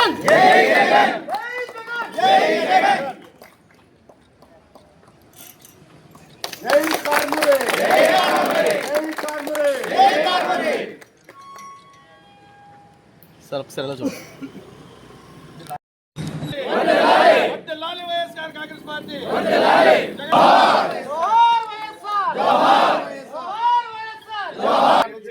జగన్ జై జగన్ జై జగన్ జై కార్మికులు జై కార్మికులు జై కార్మికులు జై కార్మికులు సరళ చూడు వందలాలి వైఎస్ఆర్ కాంగ్రెస్ పార్టీ వందలాలి జోహార్ వైఎస్ఆర్ జోహార్ జోహార్ వైఎస్ఆర్ జోహార్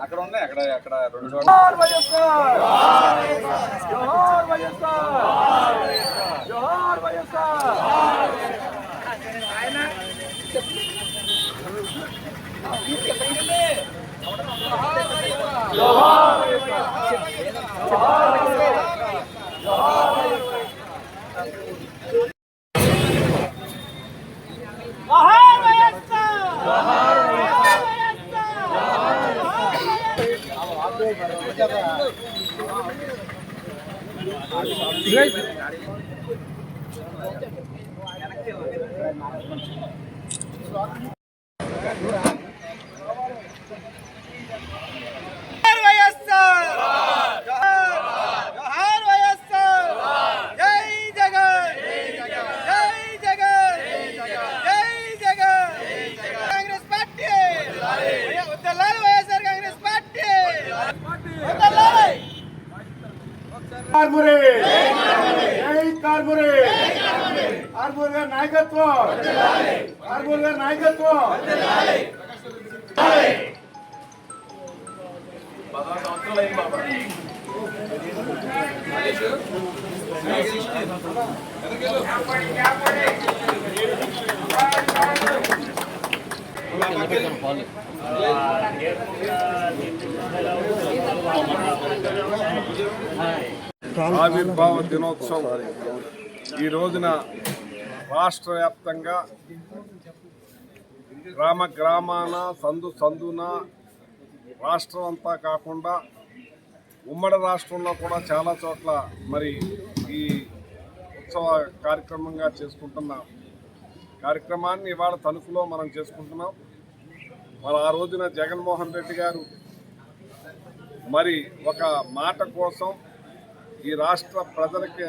అక్కడ ఉన్నాయి అక్కడ రెండు జోహార్ వైఎస్ఆర్ జోహార్ వైఎస్ఆర్ జోహార్ వైఎస్ఆర్ నాయకత్వం నాయకత్వం ఆవిర్భావ దినోత్సవం ఈ రోజున రాష్ట్ర వ్యాప్తంగా గ్రామ గ్రామాన సందున రాష్ట్రం అంతా కాకుండా ఉమ్మడి రాష్ట్రంలో కూడా చాలా చోట్ల మరి ఈ ఉత్సవ కార్యక్రమంగా చేసుకుంటున్న కార్యక్రమాన్ని ఇవాళ తణుకులో మనం చేసుకుంటున్నాం. మరి ఆ రోజున జగన్మోహన్ రెడ్డి గారు మరి ఒక మాట కోసం ఈ రాష్ట్ర ప్రజలకి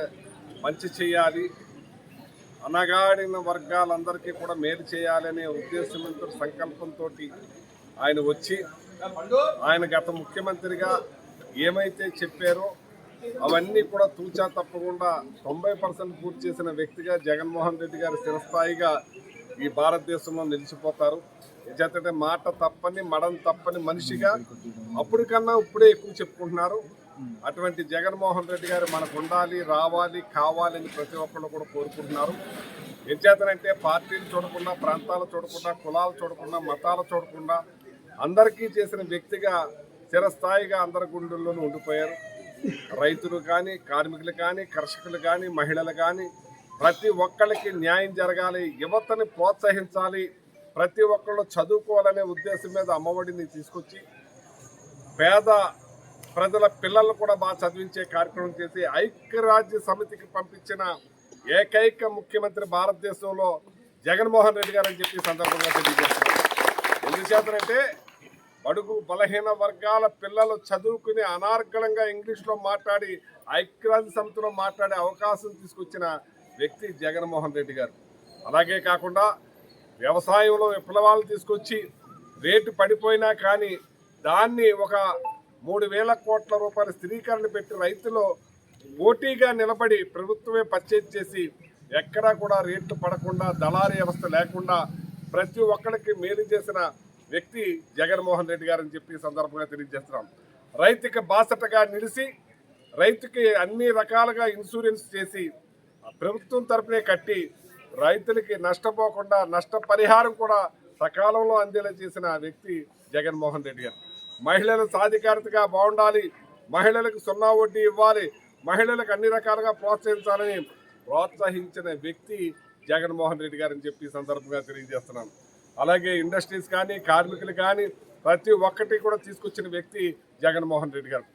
మంచి చేయాలి, అనగాడిన వర్గాలందరికీ కూడా మేలు చేయాలనే ఉద్దేశంతో సంకల్పంతో ఆయన వచ్చి ఆయన గత ముఖ్యమంత్రిగా ఏమైతే చెప్పారో అవన్నీ కూడా తూచా తప్పకుండా 90% పూర్తి చేసిన వ్యక్తిగా జగన్మోహన్ రెడ్డి గారు స్థిరస్థాయిగా ఈ భారతదేశంలో నిలిచిపోతారు. చేతంటే మాట తప్పని మడం తప్పని మనిషిగా అప్పటికన్నా ఇప్పుడే ఎక్కువ చెప్పుకుంటున్నారు. అటువంటి జగన్మోహన్ రెడ్డి గారు మనకు ఉండాలి, రావాలి, కావాలి అని ప్రతి ఒక్కళ్ళు కూడా కోరుకుంటున్నారు. ఎంచేతనంటే పార్టీలు చూడకుండా, ప్రాంతాలు చూడకుండా, కులాలు చూడకుండా, మతాలు చూడకుండా అందరికీ చేసిన వ్యక్తిగా స్థిరస్థాయిగా అందరి గుండెల్లోనూ ఉండిపోయారు. రైతులు కానీ, కార్మికులు కానీ, కర్షకులు కానీ, మహిళలు కానీ ప్రతి ఒక్కరికి న్యాయం జరగాలి, యువతని ప్రోత్సహించాలి, ప్రతి ఒక్కళ్ళు చదువుకోవాలనే ఉద్దేశం మీద అమ్మఒడిని తీసుకొచ్చి పేద ప్రజల పిల్లలను కూడా బాగా చదివించే కార్యక్రమం చేసి ఐక్యరాజ్య సమితికి పంపించిన ఏకైక ముఖ్యమంత్రి భారతదేశంలో జగన్మోహన్ రెడ్డి గారు అని చెప్పి సందర్భంగా తెలియజేస్తున్నారు. ఎందుచేతనంటే బడుగు బలహీన వర్గాల పిల్లలు చదువుకుని అనార్గళంగా ఇంగ్లీష్లో మాట్లాడి ఐక్యరాజ్య సమితిలో మాట్లాడే అవకాశం తీసుకొచ్చిన వ్యక్తి జగన్మోహన్ రెడ్డి గారు. అలాగే కాకుండా వ్యవసాయంలో విప్లవాలు తీసుకొచ్చి రేటు పడిపోయినా కానీ దాన్ని ఒక 3,000 కోట్ల రూపాయల స్థిరీకరణ పెట్టి రైతులు పోటీగా నిలబడి ప్రభుత్వమే పర్చేజ్ చేసి ఎక్కడా కూడా రేట్లు పడకుండా దళారీ వ్యవస్థ లేకుండా ప్రతి ఒక్కరికి మేలు చేసిన వ్యక్తి జగన్మోహన్ రెడ్డి గారు అని చెప్పి సందర్భంగా తెలియజేస్తున్నాం. రైతుకి బాసటగా నిలిచి రైతుకి అన్ని రకాలుగా ఇన్సూరెన్స్ చేసి ప్రభుత్వం తరపునే కట్టి రైతులకి నష్టపోకుండా నష్టపరిహారం కూడా సకాలంలో అందేలా చేసిన వ్యక్తి జగన్మోహన్ రెడ్డి గారు. మహిళలు సాధికారతగా బాగుండాలి, మహిళలకు 0 వడ్డీ ఇవ్వాలి, మహిళలకు అన్ని రకాలుగా ప్రోత్సహించాలని ప్రోత్సహించిన వ్యక్తి జగన్మోహన్ రెడ్డి గారు అని చెప్పి సందర్భంగా తెలియజేస్తున్నాను. అలాగే ఇండస్ట్రీస్ కానీ, కార్మికులు కానీ ప్రతి ఒక్కటి కూడా తీసుకొచ్చిన వ్యక్తి జగన్మోహన్ రెడ్డి గారు.